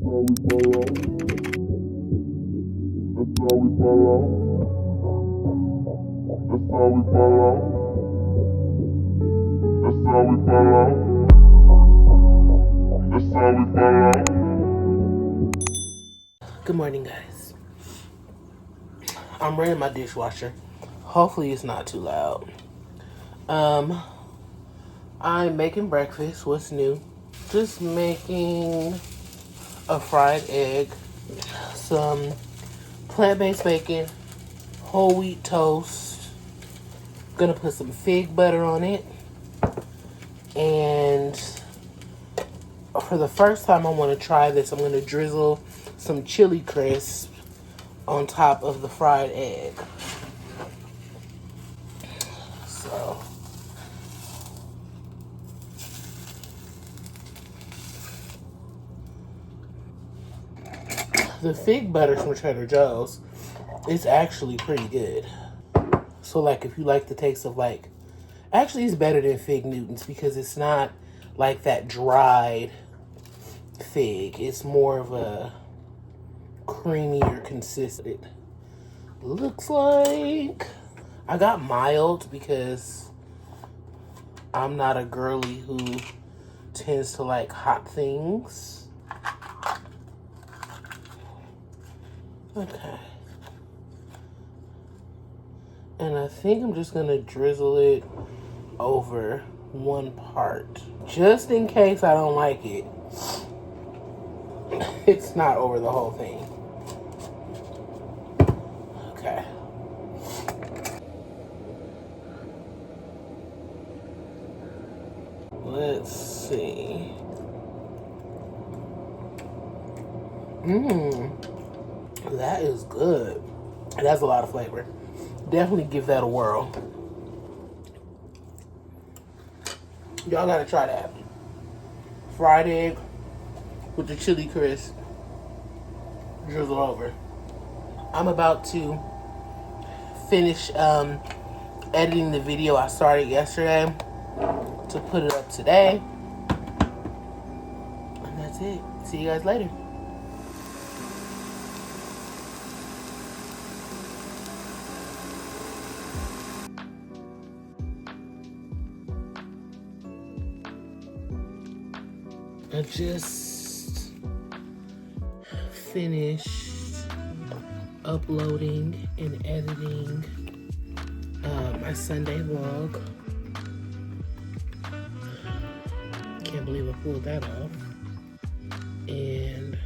Good morning, guys. I'm running my dishwasher. Hopefully it's not too loud. I'm making breakfast. What's new? Just making a fried egg, some plant-based bacon, whole wheat toast. Gonna put some fig butter on it. And for the first time I want to try this, I'm gonna drizzle some chili crisp on top of the fried egg. So the fig butter from Trader Joe's is actually pretty good. So like if you like the taste of like, actually it's better than Fig Newtons because it's not like that dried fig. It's more of a creamier consistent. Looks like I got mild because I'm not a girly who tends to like hot things. Okay. And I think I'm just gonna drizzle it over one part. Just in case I don't like it. It's not over the whole thing. Okay. Let's see. That is good. It has a lot of flavor. Definitely give that a whirl. Y'all gotta try that. Fried egg with the chili crisp. Drizzle over. I'm about to finish editing the video I started yesterday to put it up today. And that's it. See you guys later. I just finished uploading and editing my Sunday vlog. Can't believe I pulled that off. And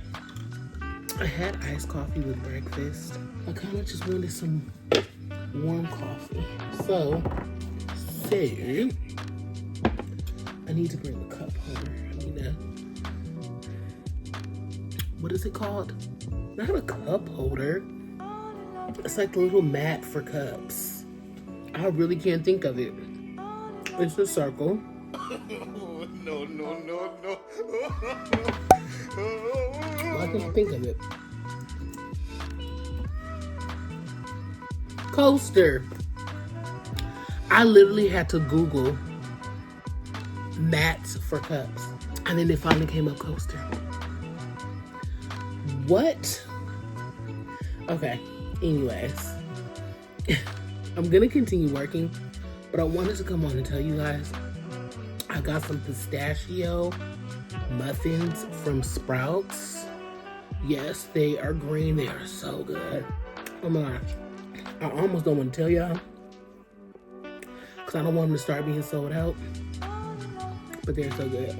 I had iced coffee with breakfast. I kind of just wanted some warm coffee. So, I need to bring a cup holder. What is it called? Not a cup holder. It's like the little mat for cups. I really can't think of it. It's a circle. No. Why can't I think of it? Coaster. I literally had to Google mats for cups. And then it finally came up, coaster. What? Okay, anyways. I'm gonna continue working, but I wanted to come on and tell you guys I got some pistachio muffins from Sprouts. Yes, they are green. They are so good. Oh my gosh. I almost don't want to tell y'all because I don't want them to start being sold out, but they're so good.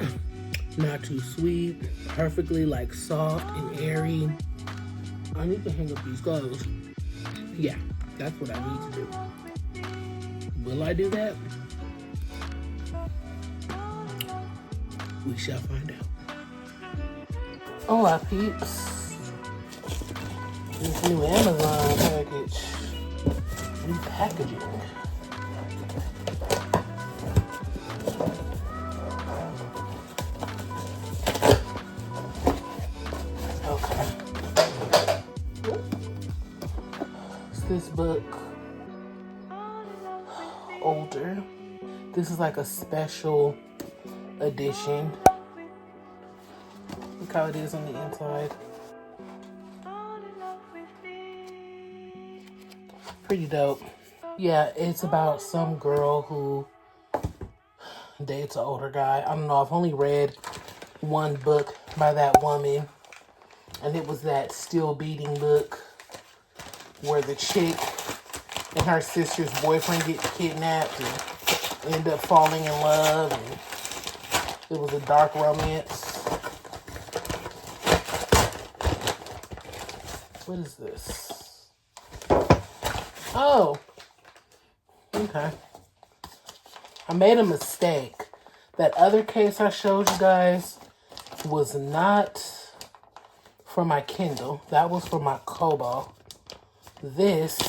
Not too sweet, perfectly like soft and airy. I need to hang up these clothes. Yeah, that's what I need to do. Will I do that? We shall find out. Hola, peeps. This new Amazon package. New packaging. This book older. This is like a special edition. Look how it is on the inside. Pretty dope. Yeah, it's about some girl who dates an older guy. I don't know. I've only read one book by that woman, and it was that Still Beating book where the chick and her sister's boyfriend get kidnapped and end up falling in love, and it was a dark romance. What is this? Oh, okay. I made a mistake. That other case I showed you guys was not for my Kindle. That was for my Kobo. This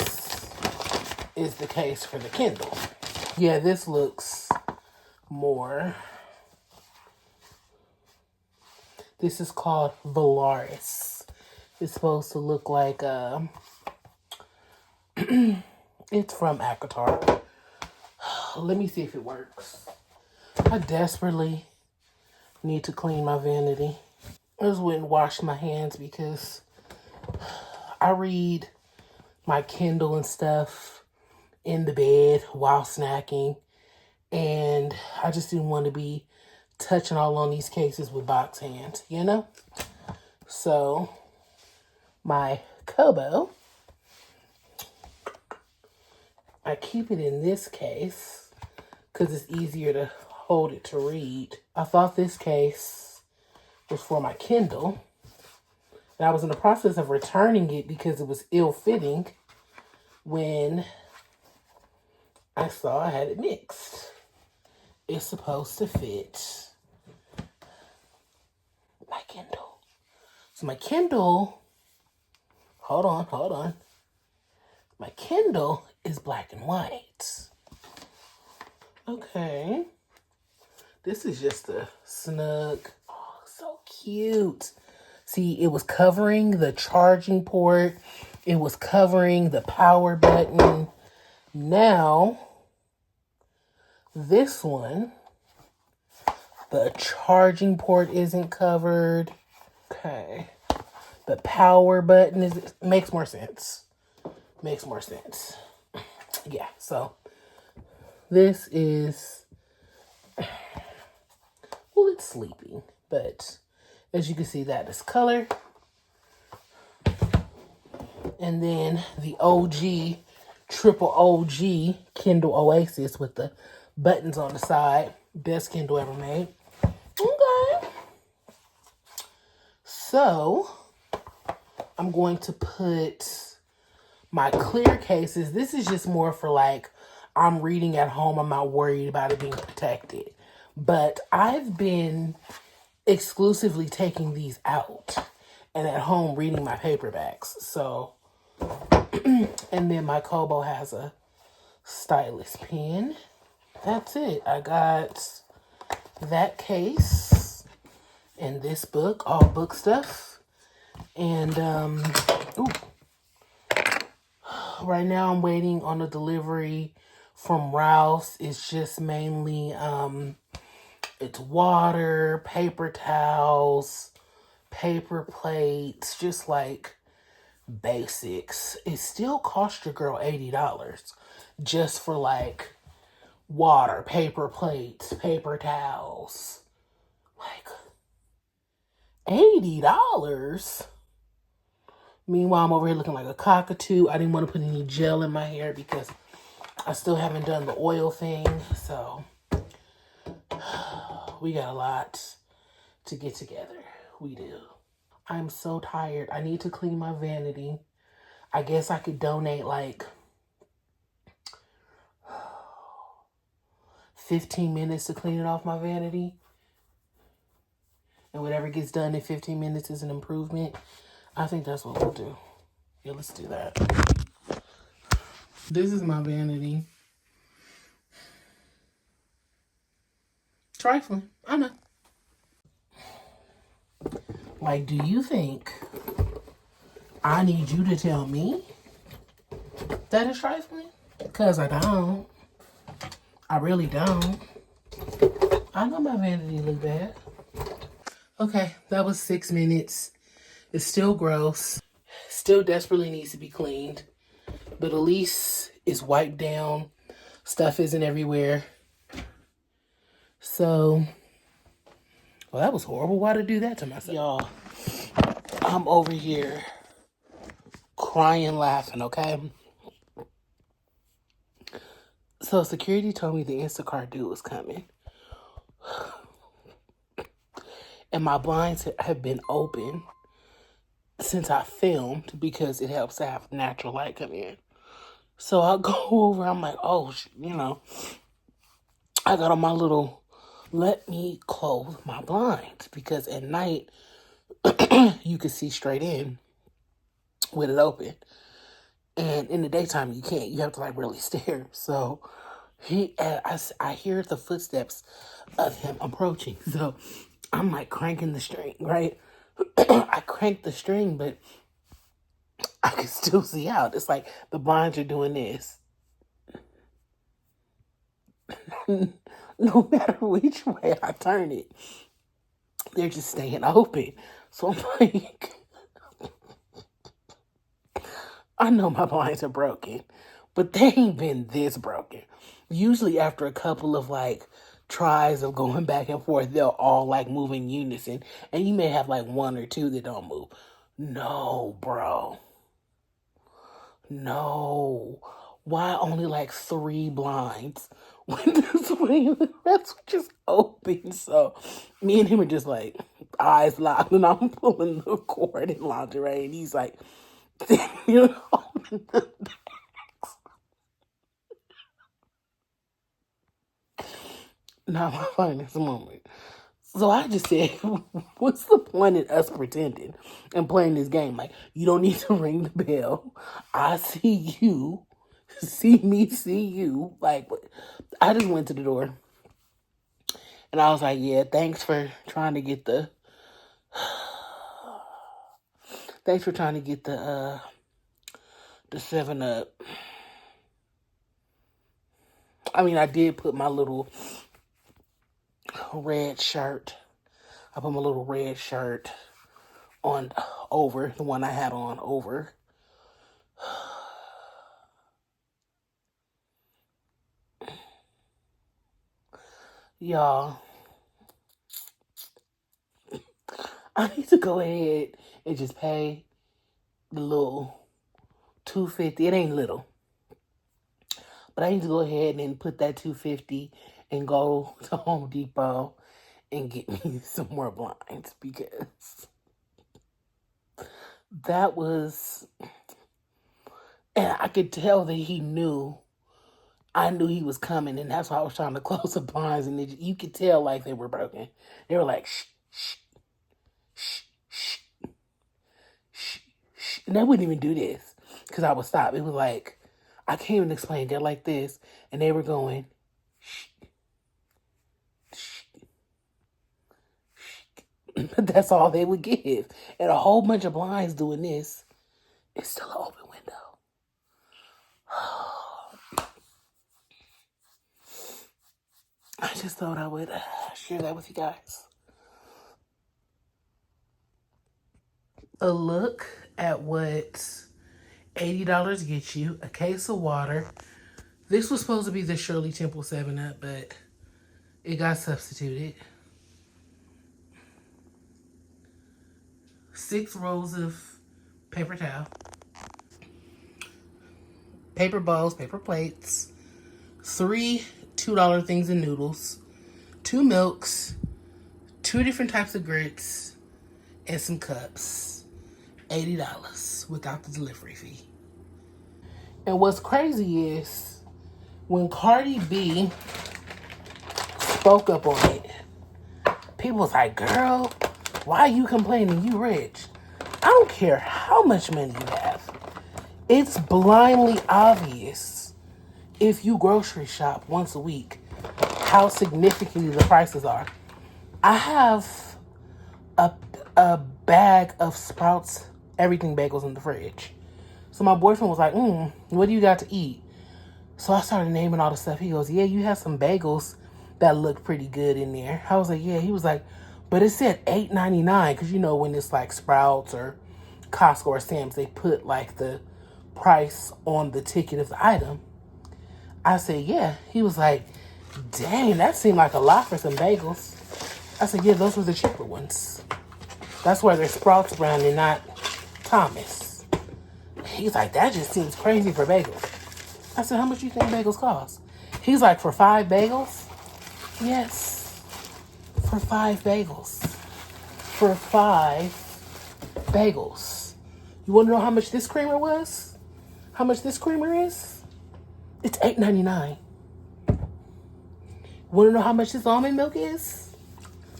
is the case for the Kindle. Yeah, this looks more. This is called Valaris. It's supposed to look like it's from Akatar. Let me see if it works. I desperately need to clean my vanity. I just went and washed my hands because I read my Kindle and stuff in the bed while snacking, and I just didn't want to be touching all on these cases with box hands, you know? So my Kobo, I keep it in this case because it's easier to hold it to read. I thought this case was for my Kindle, and I was in the process of returning it because it was ill-fitting when I saw I had it mixed. It's supposed to fit my Kindle. So my Kindle, hold on. My Kindle is black and white. Okay. This is just a snug. Oh, so cute. See, it was covering the charging port. It was covering the power button. Now, this one, the charging port isn't covered. Okay. The power button makes more sense. Makes more sense. Yeah, so this is, well, it's sleeping, but as you can see, that is color. And then the OG, triple OG Kindle Oasis with the buttons on the side. Best Kindle ever made. Okay. So I'm going to put my clear cases. This is just more for like, I'm reading at home. I'm not worried about it being protected. But I've been exclusively taking these out and at home reading my paperbacks. So, and then my Kobo has a stylus pen. That's it. I got that case and this book, all book stuff. And, right now I'm waiting on a delivery from Rouse. It's just mainly, it's water, paper towels, paper plates, just like basics. It still cost your girl $80 just for like water, paper plates, paper towels. Like $80. Meanwhile, I'm over here looking like a cockatoo. I didn't want to put any gel in my hair because I still haven't done the oil thing. So we got a lot to get together. We do. I'm so tired. I need to clean my vanity. I guess I could donate like 15 minutes to clean it off my vanity. And whatever gets done in 15 minutes is an improvement. I think that's what we'll do. Yeah, let's do that. This is my vanity. Trifling. I know. Like, do you think I need you to tell me that it's trifling? Because I don't. I really don't. I know my vanity look bad. Okay, that was 6 minutes. It's still gross. Still desperately needs to be cleaned. But at least it's wiped down. Stuff isn't everywhere. So, well, that was horrible. Why to do that to myself? Y'all, I'm over here crying, laughing, okay? So security told me the Instacart dude was coming. And my blinds have been open since I filmed because it helps to have natural light come in. So I go over, I'm like, oh, I got on my little, let me close my blinds because at night you can see straight in with it open. And in the daytime you can't. You have to like really stare. So I hear the footsteps of him approaching. So I'm like cranking the string, right? I cranked the string, but I can still see out. It's like the blinds are doing this. No matter which way I turn it, they're just staying open. So I'm like, I know my blinds are broken, but they ain't been this broken. Usually after a couple of like tries of going back and forth, they'll all like move in unison. And you may have like one or two that don't move. No, bro. No. Why only like 3 blinds? When the rest were just open. So me and him are just like eyes locked, and I'm pulling the cord in lingerie, and he's like, you know, not my finest moment. So I just said, what's the point in us pretending and playing this game? Like, you don't need to ring the bell. I see you. See me, see you. Like, I just went to the door. And I was like, yeah, thanks for trying to get the... Thanks for trying to get the 7-Up. I mean, I did put my little red shirt. I put my little red shirt on over, the one I had on over. Y'all, I need to go ahead and just pay the little $250. It ain't little. But I need to go ahead and put that $250 and go to Home Depot and get me some more blinds because that was, and I could tell that he knew. I knew he was coming, and that's why I was trying to close the blinds, and you could tell like they were broken. They were like, shh, shh, shh, shh, shh, shh. And they wouldn't even do this because I would stop. It was like, I can't even explain. They're like this, and they were going, shh, shh, shh. But that's all they would give. And a whole bunch of blinds doing this. It's still an open window. I just thought I would share that with you guys. A look at what $80 gets you. A case of water. This was supposed to be the Shirley Temple 7-Up, but it got substituted. 6 rolls of paper towel. Paper bowls, paper plates. 3 $2 things in noodles. 2 milks. 2 different types of grits. And some cups. $80 without the delivery fee. And what's crazy is when Cardi B spoke up on it, people was like, girl, why are you complaining? You rich. I don't care how much money you have. It's blindly obvious if you grocery shop once a week how significantly the prices are. I have a bag of Sprouts everything bagels in the fridge. So my boyfriend was like, what do you got to eat? So I started naming all the stuff. He goes, yeah, you have some bagels that look pretty good in there. I was like, yeah. He was like, But it said $8.99 because you know when it's like Sprouts or Costco or Sam's, they put like the price on the ticket of the item. I said, yeah. He was like, dang, that seemed like a lot for some bagels. I said, yeah, those were the cheaper ones. That's why they're Sprouts brand and not Thomas. He's like, that just seems crazy for bagels. I said, how much do you think bagels cost? He's like, for 5 bagels? Yes, for 5 bagels. For 5 bagels. You want to know how much this creamer was? How much this creamer is? It's $8.99. Want to know how much this almond milk is?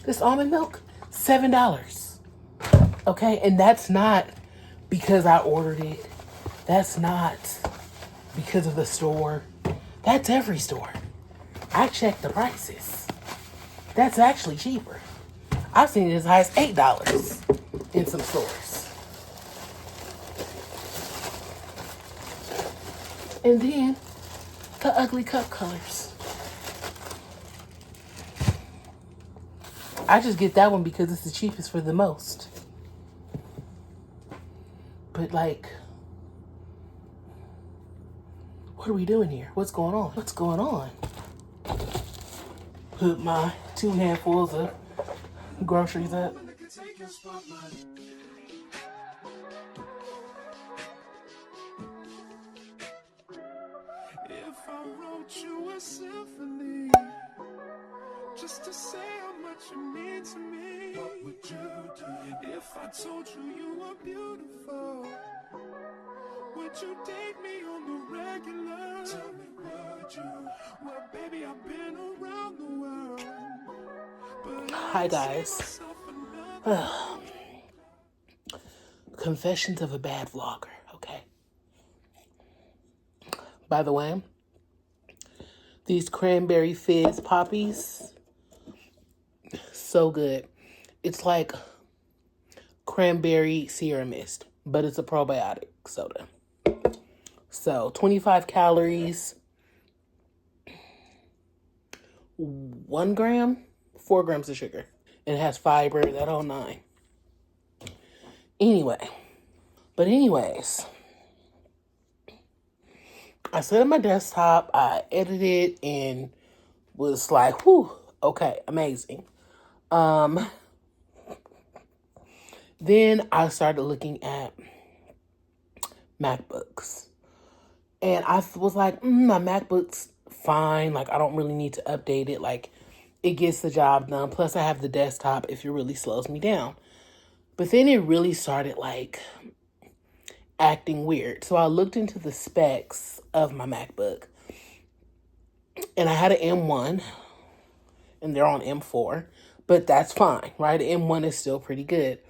This almond milk? $7. Okay, and that's not because I ordered it. That's not because of the store. That's every store. I checked the prices. That's actually cheaper. I've seen it as high as $8 in some stores. And then the ugly cup colors. I just get that one because it's the cheapest for the most. But like, what are we doing here? What's going on? What's going on? Put my 2 handfuls of groceries up. If I wrote you a symphony, just to say how much you mean to me, what would you do? If I told you you were beautiful, would you date me on the regular? Tell me, would you? Well, baby, I've been around the world. But hi guys. Confessions of a bad vlogger, okay? By the way, these cranberry fizz poppies, so good. It's like cranberry Sierra Mist, but it's a probiotic soda. So 25 calories, 1 gram, 4 grams of sugar. And it has fiber, that whole 9. Anyways, I set up my desktop, I edited and was like, whew, okay, amazing. Then I started looking at MacBooks. And I was like, my MacBook's fine. Like, I don't really need to update it. Like, it gets the job done. Plus, I have the desktop if it really slows me down. But then it really started, like, acting weird. So I looked into the specs of my MacBook. And I had an M1. And they're on M4. But that's fine, right? The M1 is still pretty good.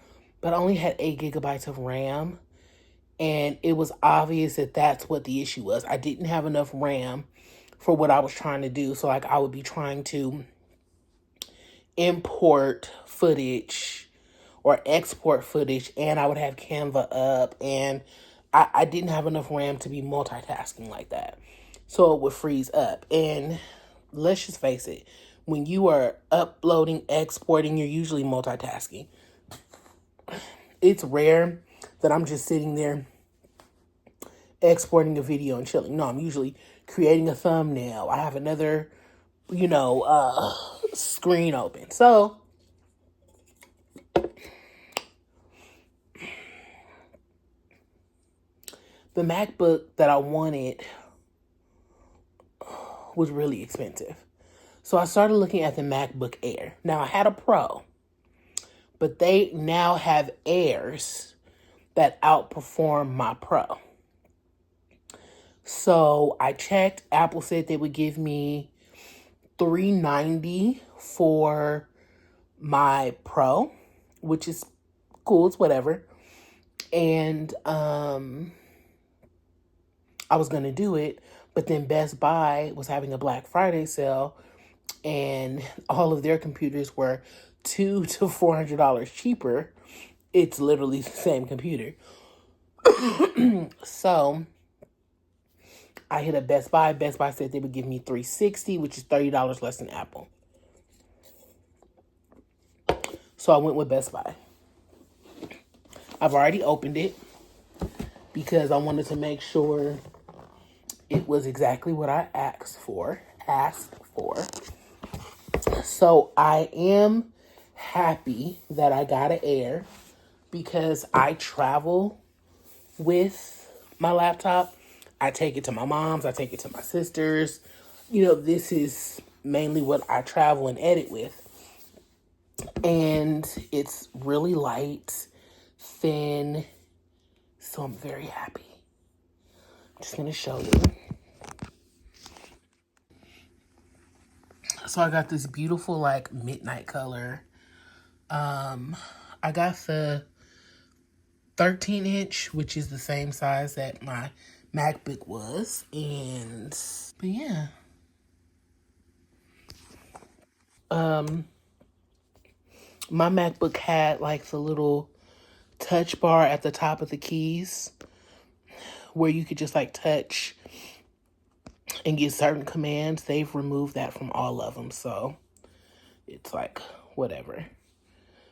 But I only had 8 gigabytes of RAM. And it was obvious that that's what the issue was. I didn't have enough RAM for what I was trying to do. So, like, I would be trying to import footage or export footage, and I would have Canva up, and I didn't have enough RAM to be multitasking like that. So it would freeze up. And let's just face it, when you are uploading, exporting, you're usually multitasking. It's rare that I'm just sitting there exporting a video and chilling. No, I'm usually creating a thumbnail. I have another, screen open. So the MacBook that I wanted was really expensive. So I started looking at the MacBook Air. Now I had a Pro, but they now have Airs that outperform my Pro. So I checked. Apple said they would give me $390 for my Pro, which is cool. It's whatever. And I was going to do it, but then Best Buy was having a Black Friday sale, and all of their computers were $200 to $400 cheaper. It's literally the same computer. So I hit a Best Buy. Best Buy said they would give me $360, which is $30 less than Apple. So I went with Best Buy. I've already opened it because I wanted to make sure it was exactly what I asked for. So I am happy that I got an Air because I travel with my laptop. I take it to my mom's, I take it to my sister's. You know, this is mainly what I travel and edit with. And it's really light, thin, so I'm very happy. I'm just gonna show you. So I got this beautiful like midnight color. I got the 13-inch, which is the same size that my MacBook was. But yeah. My MacBook had like the little touch bar at the top of the keys where you could just like touch and get certain commands. They've removed that from all of them. So it's like whatever.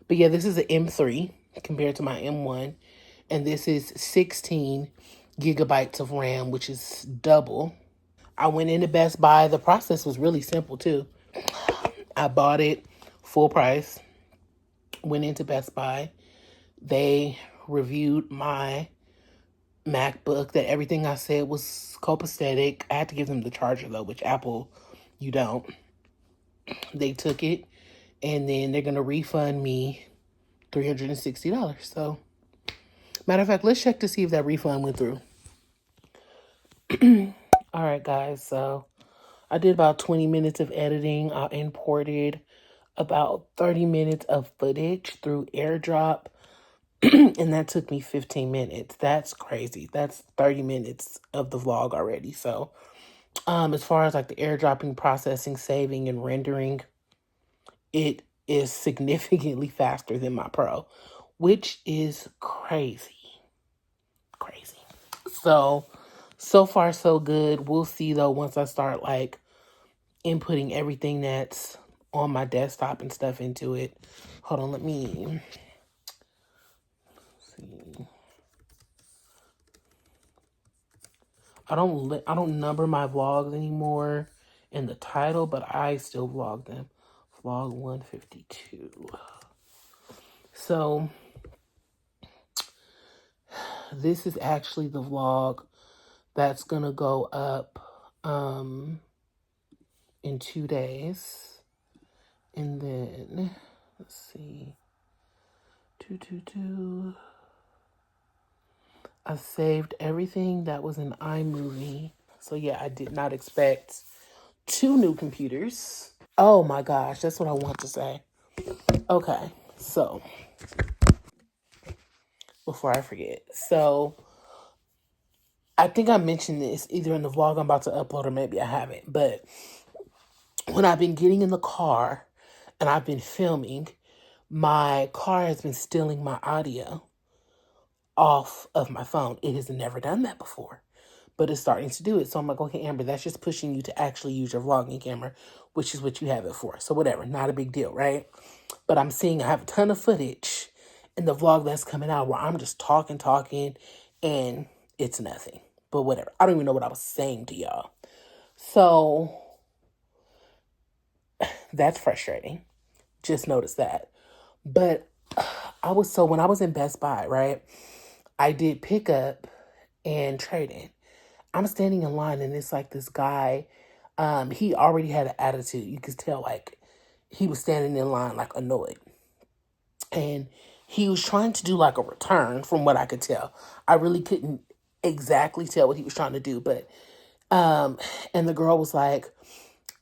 But yeah, this is an M3 compared to my M1. And this is 16 gigabytes of RAM, which is double. I went into Best Buy. The process was really simple too. I bought it full price. Went into Best Buy. They reviewed my MacBook, that everything I said was copacetic. I had to give them the charger though, which Apple, you don't. They took it and then they're going to refund me $360. So, matter of fact, let's check to see if that refund went through. All right, guys. So, I did about 20 minutes of editing. I imported about 30 minutes of footage through AirDrop. And that took me 15 minutes. That's crazy. That's 30 minutes of the vlog already. So, as far as like the airdropping, processing, saving, and rendering, it is significantly faster than my Pro, which is crazy. Crazy. So far so good. We'll see though once I start like inputting everything that's on my desktop and stuff into it. Hold on, let me see. I don't number my vlogs anymore in the title, but I still vlog them. Vlog 152. So this is actually the vlog that's gonna go up in 2 days. And then let's see. 222. I saved everything that was in iMovie. So yeah, I did not expect 2 new computers. Oh my gosh, that's what I want to say. Okay, so before I forget. So I think I mentioned this either in the vlog I'm about to upload or maybe I haven't. But when I've been getting in the car and I've been filming, my car has been stealing my audio off of my phone. It has never done that before, but it's starting to do it. So I'm like, okay, Amber, that's just pushing you to actually use your vlogging camera, which is what you have it for. So whatever, not a big deal, right? But I'm seeing I have a ton of footage in the vlog that's coming out where I'm just talking, and it's nothing. But whatever. I don't even know what I was saying to y'all. So that's frustrating. Just noticed that. But when I was in Best Buy, right? I did pickup and trade-in. I'm standing in line and it's like this guy, he already had an attitude. You could tell like he was standing in line like annoyed. And he was trying to do like a return from what I could tell. I really couldn't exactly tell what he was trying to do, but and the girl was like,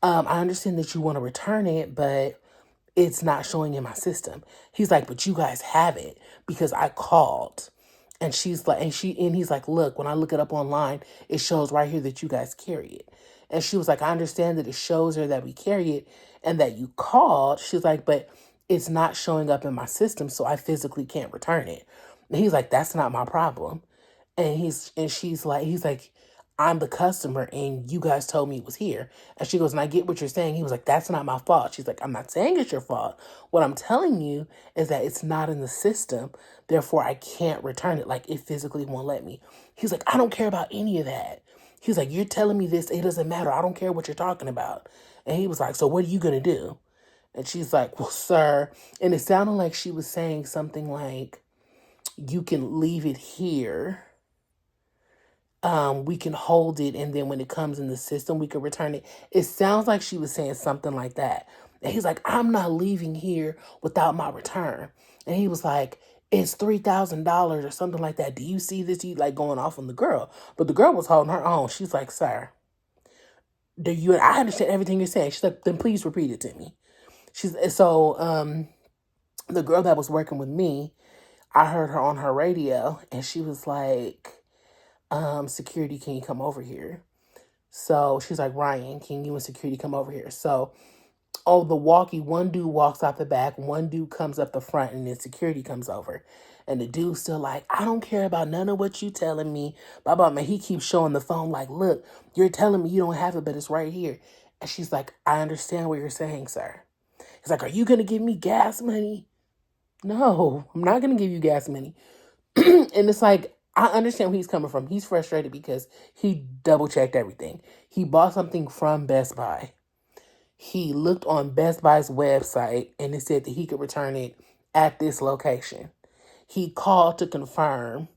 I understand that you want to return it, but it's not showing in my system. He's like, but you guys have it because I called. And she's like, and he's like, look, when I look it up online, it shows right here that you guys carry it. And she was like, I understand that it shows her that we carry it and that you called. She's like, but it's not showing up in my system, so I physically can't return it. And he's like, that's not my problem. And he's like, I'm the customer and you guys told me it was here. And she goes, and I get what you're saying. He was like, that's not my fault. She's like, I'm not saying it's your fault. What I'm telling you is that it's not in the system. Therefore, I can't return it. Like, it physically won't let me. He's like, I don't care about any of that. He's like, you're telling me this. It doesn't matter. I don't care what you're talking about. And he was like, so what are you going to do? And she's like, well, sir. And it sounded like she was saying something like, you can leave it here. We can hold it, and then when it comes in the system, we can return it. It sounds like she was saying something like that. And he's like, I'm not leaving here without my return. And he was like, it's $3,000 or something like that. Do you see this? You like going off on the girl. But the girl was holding her own. She's like, sir, I understand everything you're saying. She's like, then please repeat it to me. The girl that was working with me, I heard her on her radio, and she was like, security, can you come over here? So she's like, Ryan, can you and security come over here? So, one dude walks out the back, one dude comes up the front, and then security comes over. And the dude's still like, I don't care about none of what you telling me. Blah, blah, man. He keeps showing the phone like, look, you're telling me you don't have it, but it's right here. And she's like, I understand what you're saying, sir. He's like, are you going to give me gas money? No, I'm not going to give you gas money. And it's like, I understand where he's coming from. He's frustrated because he double checked everything. He bought something from Best Buy. He looked on Best Buy's website and it said that he could return it at this location. He called to confirm.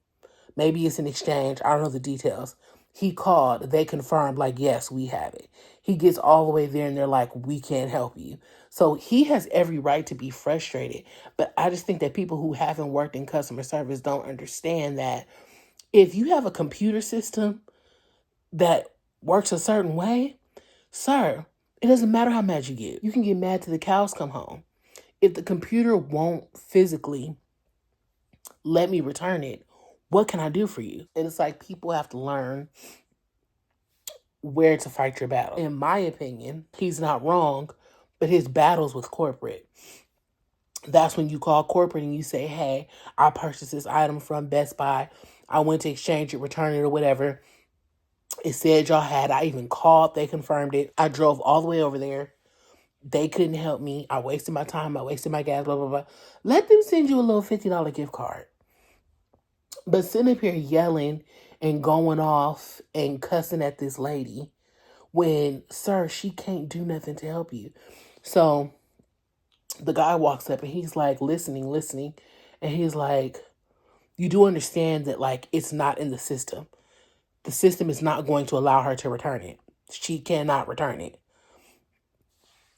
Maybe it's an exchange. I don't know the details. He called. They confirmed, like, yes, we have it. He gets all the way there and they're like, we can't help you. So he has every right to be frustrated. But I just think that people who haven't worked in customer service don't understand that if you have a computer system that works a certain way, sir, it doesn't matter how mad you get. You can get mad till the cows come home. If the computer won't physically let me return it, what can I do for you? And it's like people have to learn where to fight your battle. In my opinion, he's not wrong, but his battle's with corporate. That's when you call corporate and you say, hey, I purchased this item from Best Buy. I went to exchange it, return it, or whatever. It said y'all had. I even called. They confirmed it. I drove all the way over there. They couldn't help me. I wasted my time. I wasted my gas, blah, blah, blah. Let them send you a little $50 gift card. But sitting up here yelling and going off and cussing at this lady when, sir, she can't do nothing to help you. So the guy walks up and he's like listening. And he's like, you do understand that, like, it's not in the system. The system is not going to allow her to return it. She cannot return it.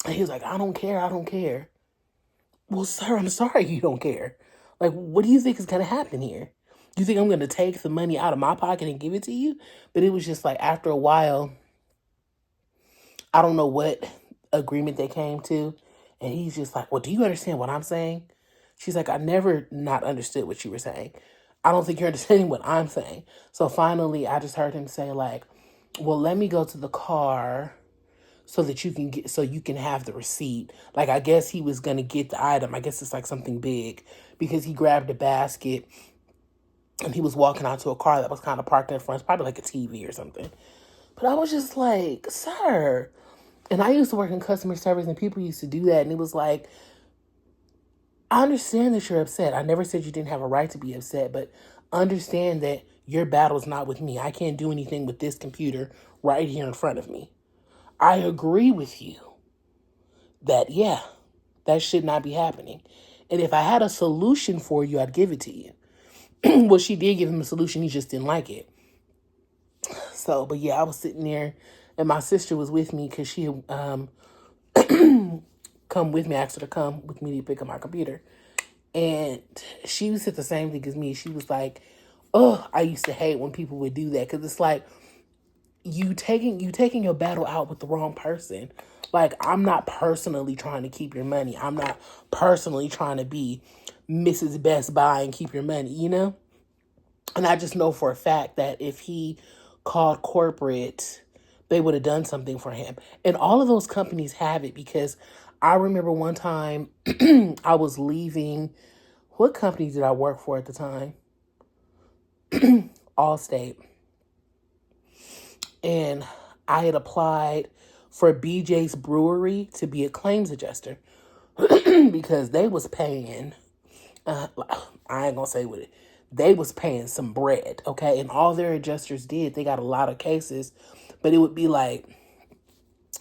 And he's like, I don't care. Well, sir, I'm sorry you don't care. Like, what do you think is going to happen here? You think I'm going to take the money out of my pocket and give it to you? But it was just like, after a while, I don't know what agreement they came to. And he's just like, well, do you understand what I'm saying? She's like, I never not understood what you were saying. I don't think you're understanding what I'm saying. So finally, I just heard him say, like, well, let me go to the car so that you can have the receipt. Like, I guess he was going to get the item. I guess it's like something big, because he grabbed a basket and he was walking out to a car that was kind of parked in front. It's probably like a TV or something. But I was just like, sir. And I used to work in customer service and people used to do that. And it was like, I understand that you're upset. I never said you didn't have a right to be upset, but understand that your battle is not with me. I can't do anything with this computer right here in front of me. I agree with you that, yeah, that should not be happening. And if I had a solution for you, I'd give it to you. Well, she did give him a solution. He just didn't like it. So, but yeah, I was sitting there and my sister was with me because she come with me, asked her to come with me to pick up my computer. And she said the same thing as me. She was like, oh, I used to hate when people would do that, because it's like you taking your battle out with the wrong person. Like, I'm not personally trying to keep your money. I'm not personally trying to be Mrs. Best Buy and keep your money, you know? And I just know for a fact that if he called corporate, they would have done something for him. And all of those companies have it, because I remember one time I was leaving. What company did I work for at the time? Allstate. and I had applied for BJ's Brewery to be a claims adjuster because they was paying, I ain't gonna say what it, they was paying some bread, okay? And all their adjusters did, they got a lot of cases, but it would be like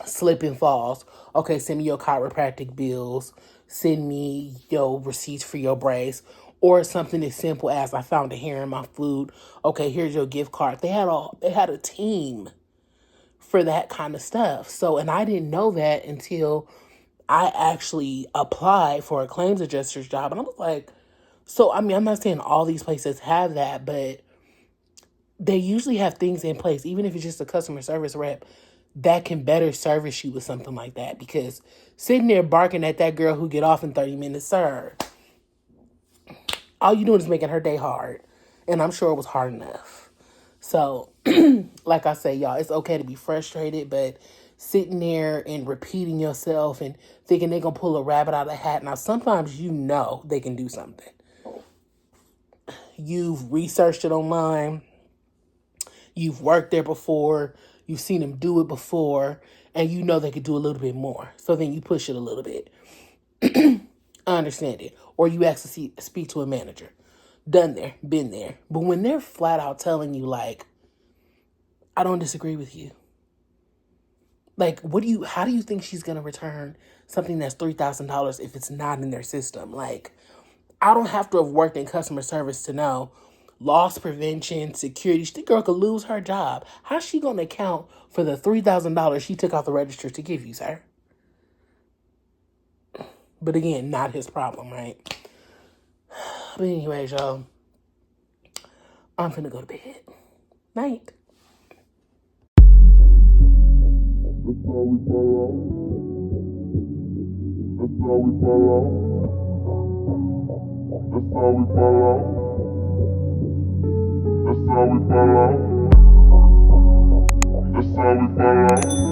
slip and falls. Okay, send me your chiropractic bills, send me your receipts for your brace, or something as simple as I found a hair in my food. Okay, here's your gift card. They had a team for that kind of stuff. So, and I didn't know that until I actually applied for a claims adjuster's job. And I was like, so, I mean, I'm not saying all these places have that, but they usually have things in place, even if it's just a customer service rep that can better service you with something like that. Because sitting there barking at that girl who get off in 30 minutes, sir, all you doing is making her day hard. And I'm sure it was hard enough. So, like I say, y'all, it's okay to be frustrated, but sitting there and repeating yourself and thinking they're going to pull a rabbit out of the hat. Now, sometimes you know they can do something. You've researched it online. You've worked there before. You've seen them do it before. And you know they could do a little bit more. So then you push it a little bit. I understand it. Or you actually speak to a manager. Done there. Been there. But when they're flat out telling you, like, I don't disagree with you. Like, how do you think she's going to return something that's $3,000 if it's not in their system? Like, I don't have to have worked in customer service to know loss prevention, security. The girl could lose her job. How's she going to account for the $3,000 she took off the register to give you, sir? But again, not his problem, right? But anyways, y'all, I'm finna go to bed. Night. That's how we fall out. That's how we fall out. That's how we fall out. That's how we fall out. That's how we fall out.